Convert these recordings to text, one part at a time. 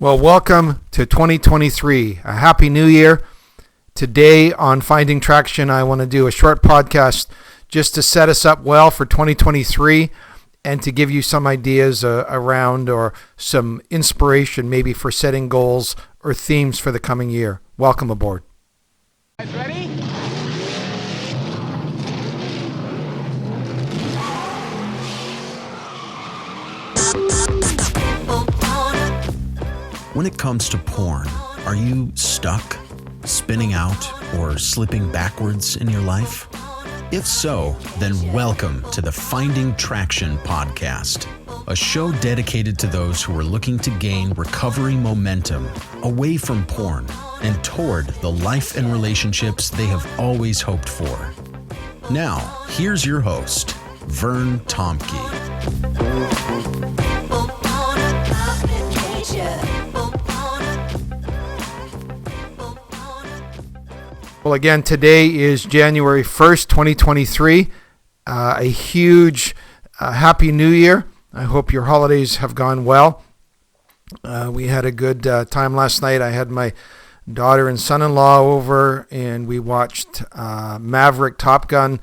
Well, welcome to 2023. A happy new year. Today on Finding Traction, I want to do a short podcast just to set us up well for 2023 and to give you some ideas around or some inspiration maybe for setting goals or themes for the coming year. Welcome aboard. Guys ready? When it comes to porn, are you stuck, spinning out, or slipping backwards in your life? If so, then welcome to the Finding Traction podcast, a show dedicated to those who are looking to gain recovery momentum away from porn and toward the life and relationships they have always hoped for. Now, here's your host, Vern Tomke. Well, again, today is January 1st, 2023. A huge Happy New Year. I hope your holidays have gone well. We had a good time last night. I had my daughter and son-in-law over, and we watched Maverick, Top Gun.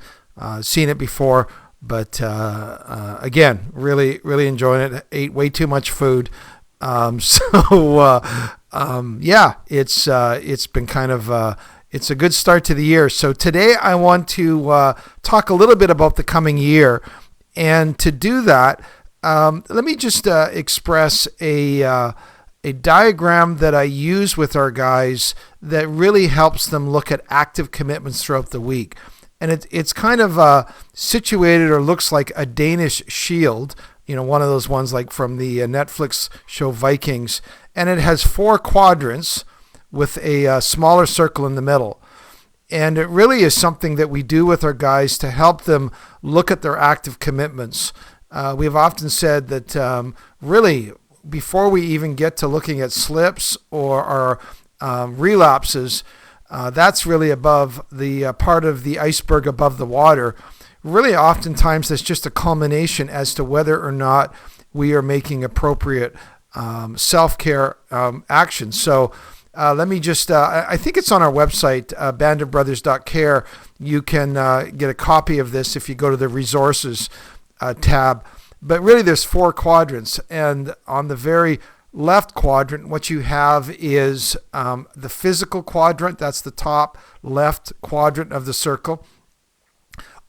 Seen it before, but again, really enjoying it. Ate way too much food. It's been kind of... It's a good start to the year. So today I want to talk a little bit about the coming year. And to do that, let me just express a diagram that I use with our guys that really helps them look at active commitments throughout the week. And it's kind of situated or looks like a Danish shield, one of those ones like from the Netflix show Vikings. And it has 4 quadrants with a smaller circle in the middle. And it really is something that we do with our guys to help them look at their active commitments. We've often said that really, before we even get to looking at slips or our relapses, that's really above the part of the iceberg above the water. Really, oftentimes, that's just a culmination as to whether or not we are making appropriate self-care actions. So, let me just, I think it's on our website, bandofbrothers.care. You can get a copy of this if you go to the resources tab. But really there's 4 quadrants. And on the very left quadrant, what you have is the physical quadrant. That's the top left quadrant of the circle.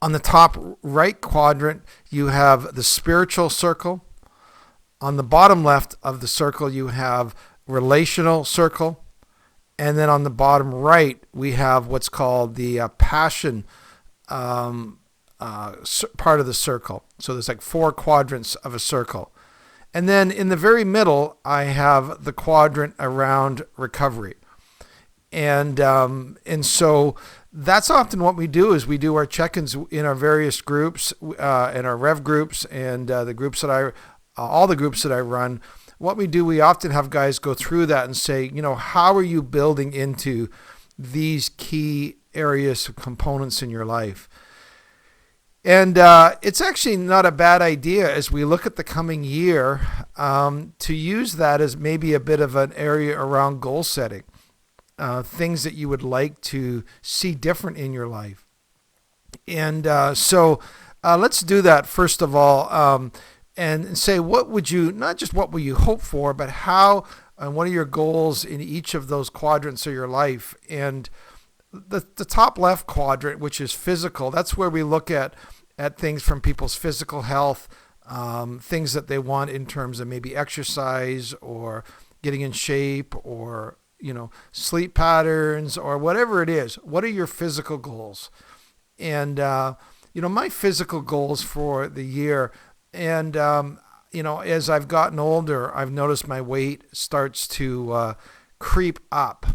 On the top right quadrant, you have the spiritual circle. On the bottom left of the circle, you have relational circle. And then on the bottom right, we have what's called the passion part of the circle. So there's like 4 quadrants of a circle. And then in the very middle, I have the quadrant around recovery. And so that's often what we do is we do our check-ins in our various groups, in our Rev groups and the groups that all the groups that I run. What we do, we often have guys go through that and say, how are you building into these key areas of components in your life? And it's actually not a bad idea as we look at the coming year to use that as maybe a bit of an area around goal setting, things that you would like to see different in your life. And so let's do that first of all. And say, what would you, not just what will you hope for, but how and what are your goals in each of those quadrants of your life? And the top left quadrant, which is physical, that's where we look at things from people's physical health, things that they want in terms of maybe exercise or getting in shape or, sleep patterns or whatever it is. What are your physical goals? And, my physical goals for the year. And, as I've gotten older, I've noticed my weight starts to creep up.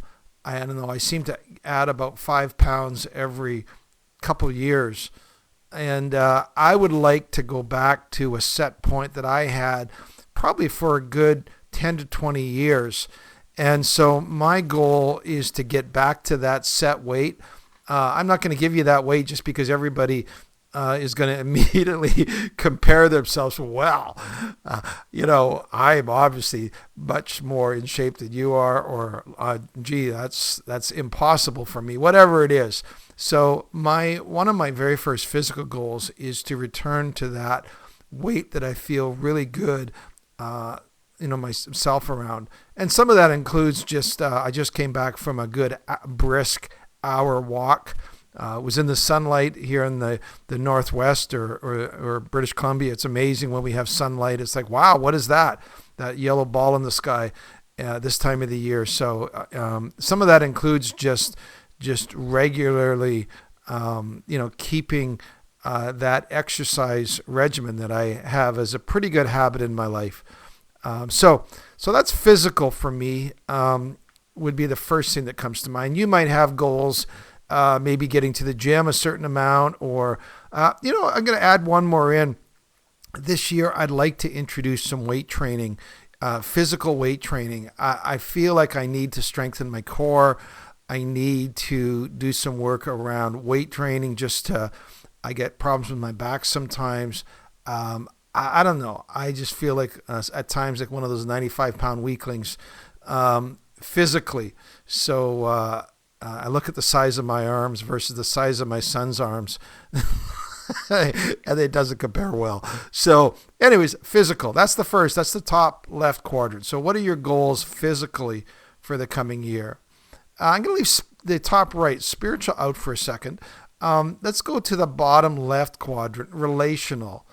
I don't know, I seem to add about 5 pounds every couple years. And I would like to go back to a set point that I had probably for a good 10 to 20 years. And so my goal is to get back to that set weight. I'm not going to give you that weight just because everybody is going to immediately compare themselves. Well, I'm obviously much more in shape than you are, or gee, that's impossible for me. Whatever it is. So one of my very first physical goals is to return to that weight that I feel really good. Myself around, and some of that includes just I just came back from a good brisk hour walk. Was in the sunlight here in the Northwest or British Columbia. It's amazing when we have sunlight. It's like, wow, what is that? That yellow ball in the sky this time of the year. So some of that includes just regularly, keeping that exercise regimen that I have as a pretty good habit in my life. So that's physical for me, would be the first thing that comes to mind. You might have goals, maybe getting to the gym a certain amount, or, I'm going to add one more in. This year, I'd like to introduce some weight training, physical weight training. I feel like I need to strengthen my core. I need to do some work around weight training. I get problems with my back sometimes. I don't know. I just feel like at times like one of those 95-pound weaklings physically. So I look at the size of my arms versus the size of my son's arms, and it doesn't compare well. So anyways, physical. That's the first. That's the top left quadrant. So what are your goals physically for the coming year? I'm going to leave the top right, spiritual, out for a second. Let's go to the bottom left quadrant, relational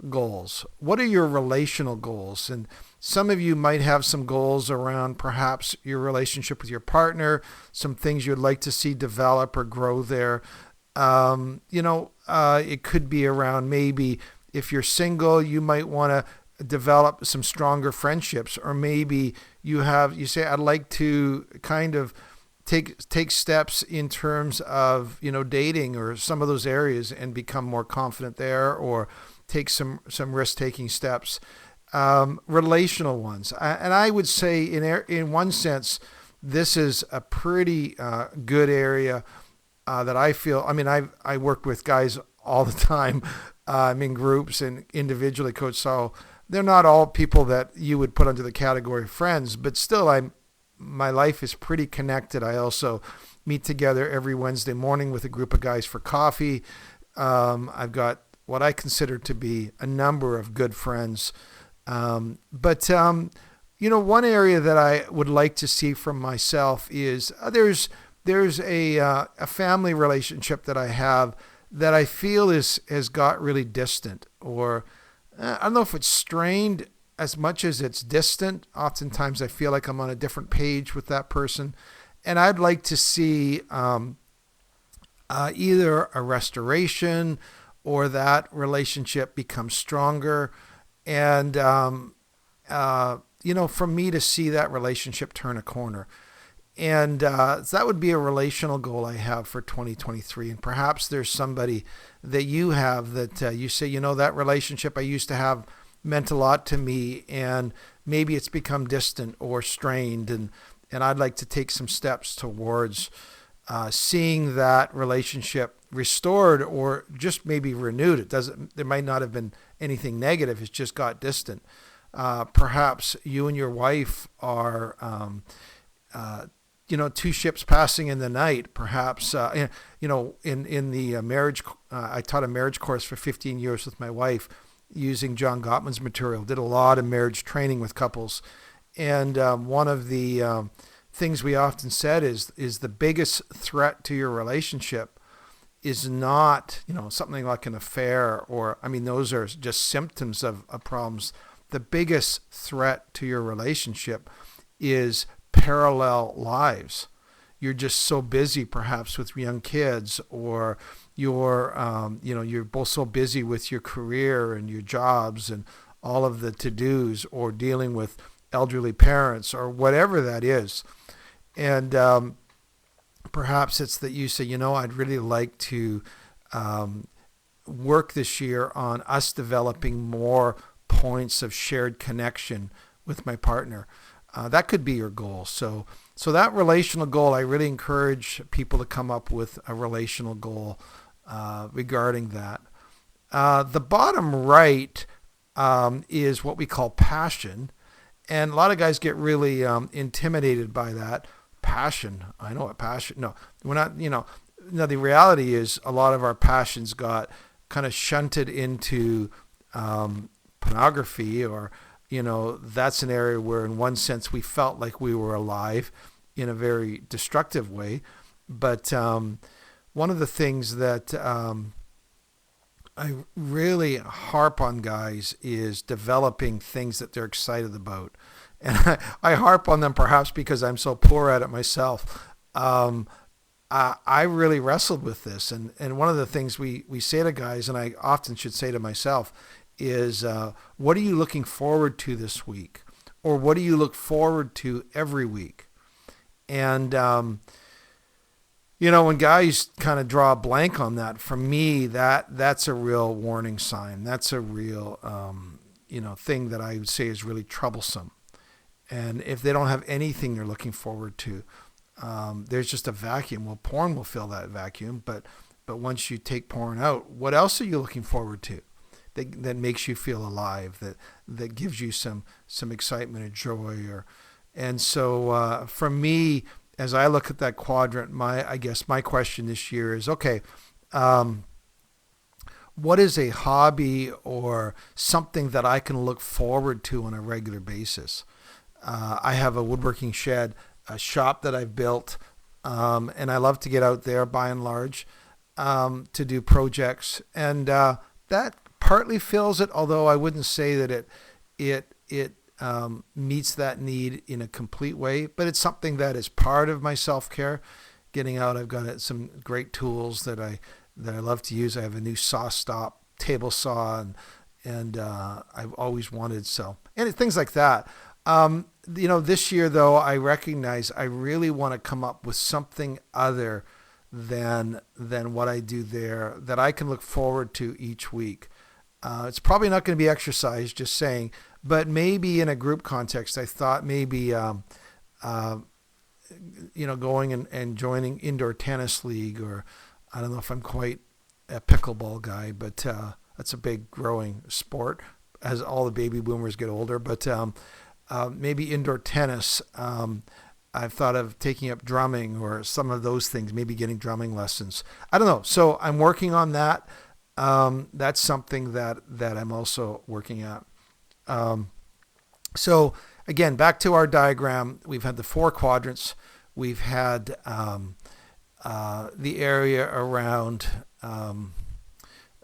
goals. What are your relational goals? And some of you might have some goals around perhaps your relationship with your partner, some things you'd like to see develop or grow there. It could be around, maybe if you're single, you might want to develop some stronger friendships, or maybe you say, I'd like to kind of take steps in terms of, dating or some of those areas and become more confident there, or take some risk-taking steps, relational ones. And I would say in one sense, this is a pretty good area that I feel. I mean, I work with guys all the time. I'm in groups and individually coach, so they're not all people that you would put under the category of friends, but still my life is pretty connected. I also meet together every Wednesday morning with a group of guys for coffee. I've got what I consider to be a number of good friends. But one area that I would like to see from myself is there's a family relationship that I have that I feel has got really distant, or I don't know if it's strained as much as it's distant. Oftentimes I feel like I'm on a different page with that person, and I'd like to see either a restoration or that relationship becomes stronger. And, for me to see that relationship turn a corner. And so that would be a relational goal I have for 2023. And perhaps there's somebody that you have that you say, that relationship I used to have meant a lot to me, and maybe it's become distant or strained. And I'd like to take some steps towards seeing that relationship restored, or just maybe renewed. There might not have been anything negative. It's just got distant. Perhaps you and your wife are, two ships passing in the night. Perhaps, in the marriage, I taught a marriage course for 15 years with my wife using John Gottman's material. Did a lot of marriage training with couples. And one of the things we often said is the biggest threat to your relationship is not, something like an affair, or, those are just symptoms of problems. The biggest threat to your relationship is parallel lives. You're just so busy, perhaps with young kids, or you're both so busy with your career and your jobs and all of the to-dos, or dealing with elderly parents, or whatever that is. And perhaps it's that you say, I'd really like to work this year on us developing more points of shared connection with my partner. That could be your goal. So that relational goal, I really encourage people to come up with a relational goal regarding that. The bottom right is what we call passion. And a lot of guys get really intimidated by that. Passion. I know what passion. No, we're not, no, the reality is a lot of our passions got kind of shunted into pornography, or, that's an area where in one sense we felt like we were alive in a very destructive way. But one of the things that I really harp on guys is developing things that they're excited about. And I harp on them perhaps because I'm so poor at it myself. I really wrestled with this. And one of the things we say to guys, and I often should say to myself, is what are you looking forward to this week? Or what do you look forward to every week? And, when guys kind of draw a blank on that, for me, that's a real warning sign. That's a real, thing that I would say is really troublesome. And if they don't have anything they're looking forward to, there's just a vacuum. Well, porn will fill that vacuum, but once you take porn out, what else are you looking forward to that makes you feel alive, that gives you some excitement or joy? And so for me, as I look at that quadrant, my question this year is, okay, what is a hobby or something that I can look forward to on a regular basis? I have a woodworking shed, a shop that I've built, and I love to get out there by and large to do projects, and that partly fills it. Although I wouldn't say that it meets that need in a complete way, but it's something that is part of my self-care. Getting out, I've got some great tools that I love to use. I have a new SawStop table saw, and I've always wanted so, and things like that. This year though, I recognize I really want to come up with something other than what I do there that I can look forward to each week. It's probably not going to be exercise, just saying, but maybe in a group context, I thought maybe, going and joining indoor tennis league, or I don't know if I'm quite a pickleball guy, but that's a big growing sport as all the baby boomers get older. But maybe indoor tennis. I've thought of taking up drumming or some of those things, maybe getting drumming lessons. I don't know. So I'm working on that. That's something that I'm also working at. So again, back to our diagram, we've had the 4 quadrants. We've had the area around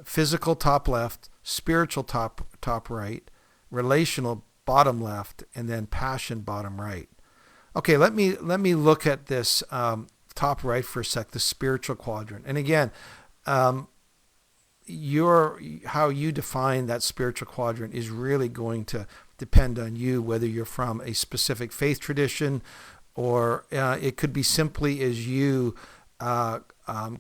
physical top left, spiritual top right, relational bottom left, and then passion bottom right. Okay, let me look at this top right for a sec, the spiritual quadrant. And again, how you define that spiritual quadrant is really going to depend on you, whether you're from a specific faith tradition, or it could be simply as you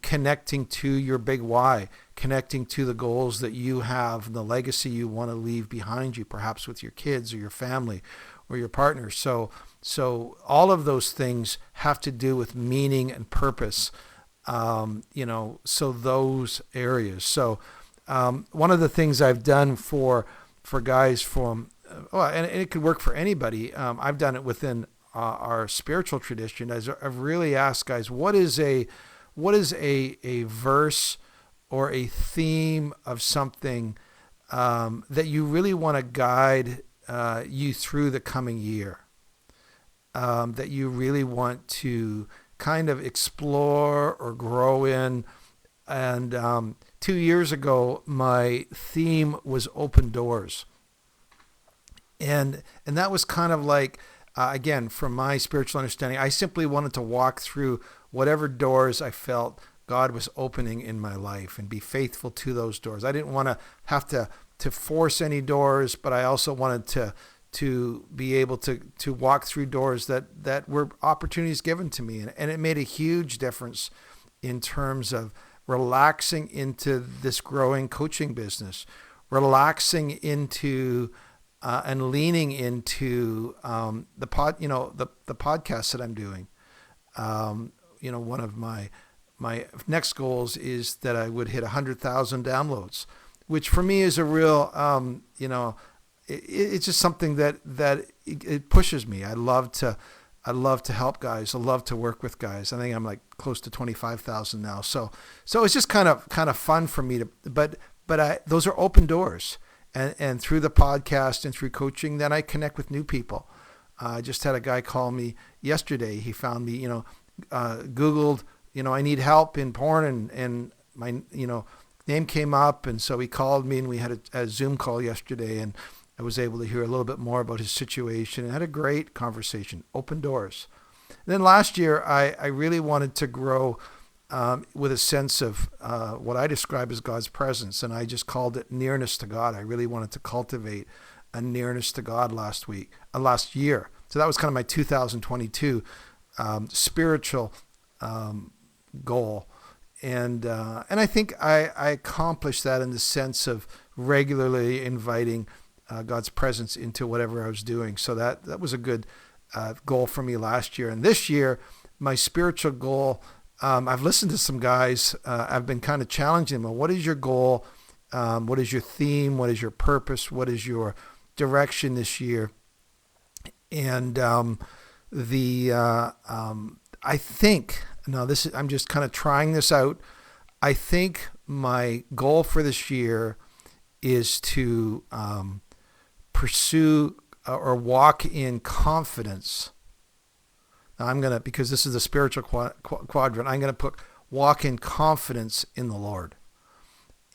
connecting to your big why, connecting to the goals that you have and the legacy you want to leave behind you, perhaps with your kids or your family or your partner. So all of those things have to do with meaning and purpose. So those areas. So one of the things I've done for guys from, and it could work for anybody. I've done it within our spiritual tradition. I've really asked guys, what is a verse or a theme of something that you really want to guide you through the coming year, that you really want to kind of explore or grow in. And 2 years ago, my theme was open doors. And that was kind of like, again, from my spiritual understanding, I simply wanted to walk through whatever doors I felt God was opening in my life and be faithful to those doors. I didn't want to have to force any doors, but I also wanted to be able to walk through doors that were opportunities given to me. And it made a huge difference in terms of relaxing into this growing coaching business, relaxing into and leaning into the podcast that I'm doing. One of my next goals is that I would hit 100,000 downloads which for me is a real, it's just something that it pushes me. I love to help guys. I love to work with guys. I think I'm like close to 25,000 now. So it's just kind of fun for me to, but those are open doors, and through the podcast and through coaching, then I connect with new people. I just had a guy call me yesterday. He found me, Googled, I need help in porn, and my, name came up. And so he called me, and we had a Zoom call yesterday, and I was able to hear a little bit more about his situation and had a great conversation, open doors. And then last year, I really wanted to grow with a sense of what I describe as God's presence, and I just called it nearness to God. I really wanted to cultivate a nearness to God last year. So that was kind of my 2022 spiritual goal. And I think I accomplished that in the sense of regularly inviting God's presence into whatever I was doing. So that was a good goal for me last year. And this year, my spiritual goal, I've listened to some guys. I've been kind of challenging them. What is your goal? What is your theme? What is your purpose? What is your direction this year? And I think, now I'm just kind of trying this out. I think my goal for this year is to pursue or walk in confidence. Now because this is the spiritual quadrant, I'm going to put walk in confidence in the Lord.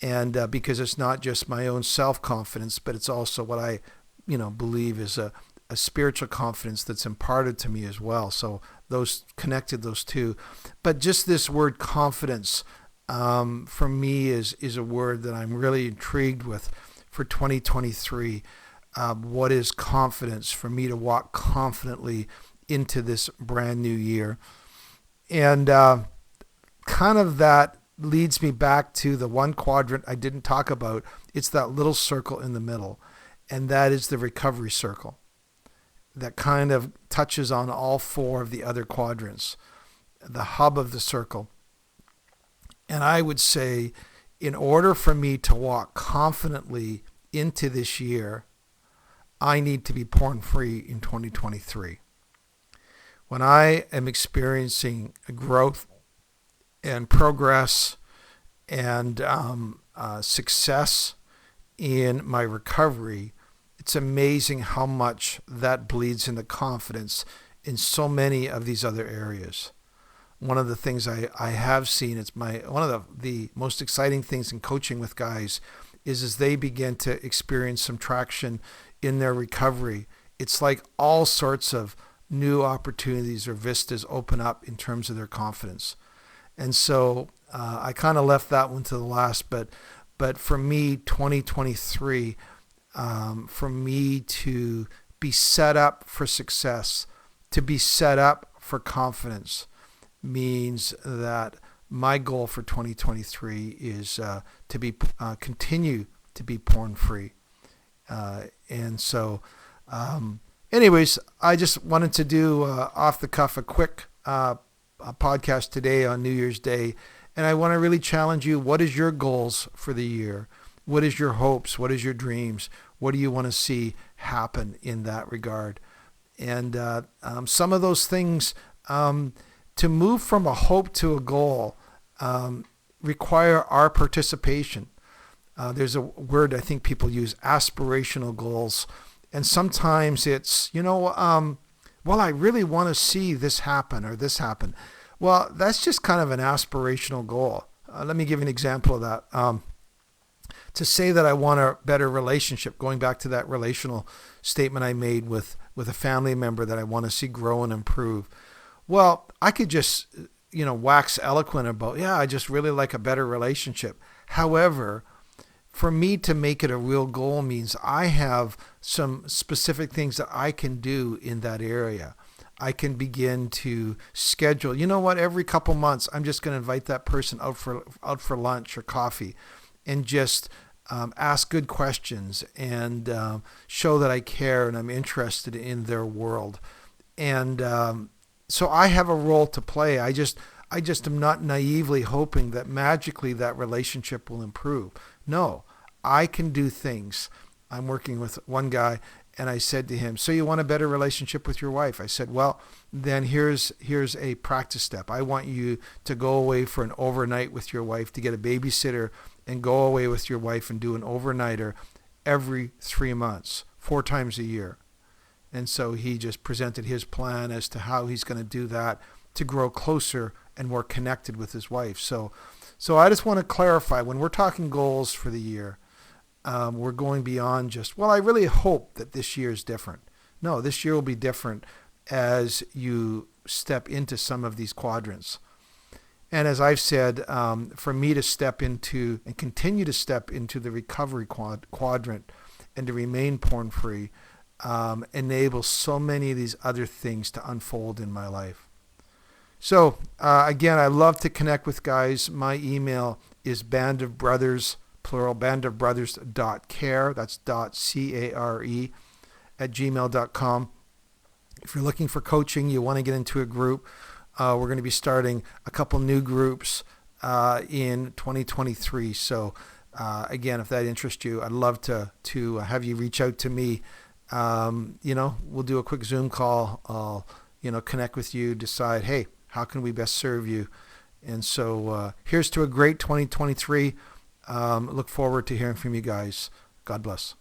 And because it's not just my own self-confidence, but it's also what I, believe is a spiritual confidence that's imparted to me as well. So those two. But just this word confidence, for me is a word that I'm really intrigued with for 2023. What is confidence for me to walk confidently into this brand new year? And kind of that leads me back to the one quadrant I didn't talk about. It's that little circle in the middle, and that is the recovery circle that kind of touches on all four of the other quadrants, the hub of the circle. And I would say, in order for me to walk confidently into this year, I need to be porn free in 2023. When I am experiencing growth and progress and success in my recovery, it's amazing how much that bleeds into confidence in so many of these other areas. One of the things I have seen, one of the most exciting things in coaching with guys is as they begin to experience some traction in their recovery, it's like all sorts of new opportunities or vistas open up in terms of their confidence. And so I kind of left that one to the last, but for me, 2023, for me to be set up for success, to be set up for confidence, means that my goal for 2023 is to continue to be porn free. And so, anyways, I just wanted to do off the cuff a quick podcast today on New Year's Day. And I want to really challenge you. What is your goals for the year? What is your hopes? What is your dreams? What do you want to see happen in that regard? And some of those things, to move from a hope to a goal, require our participation. There's a word I think people use, aspirational goals. And sometimes it's, well, I really want to see this happen or this happen. Well, that's just kind of an aspirational goal. Let me give you an example of that. To say that I want a better relationship, going back to that relational statement I made with a family member that I want to see grow and improve. Well, I could just, wax eloquent about, I just really like a better relationship. However, for me to make it a real goal means I have some specific things that I can do in that area. I can begin to schedule, every couple months, I'm just going to invite that person out for lunch or coffee and just ask good questions and show that I care and I'm interested in their world. And so I have a role to play. I just am not naively hoping that magically that relationship will improve. No, I can do things. I'm working with one guy, and I said to him, so you want a better relationship with your wife? I said, well, then here's a practice step. I want you to go away for an overnight with your wife, to get a babysitter and go away with your wife and do an overnighter every 3 months, 4 times a year. And so he just presented his plan as to how he's going to do that to grow closer and more connected with his wife. So I just want to clarify, when we're talking goals for the year, we're going beyond just, well, I really hope that this year is different. No, this year will be different as you step into some of these quadrants. And as I've said, for me to step into and continue to step into the recovery quadrant and to remain porn-free enables so many of these other things to unfold in my life. So again, I love to connect with guys. My email is bandofbrothers, plural, bandofbrothers.care, that's .care, at gmail.com. If you're looking for coaching, you want to get into a group, we're going to be starting a couple new groups in 2023. So again, if that interests you, I'd love to have you reach out to me. We'll do a quick Zoom call. I'll, connect with you, decide, hey, how can we best serve you? And so here's to a great 2023. Look forward to hearing from you guys. God bless.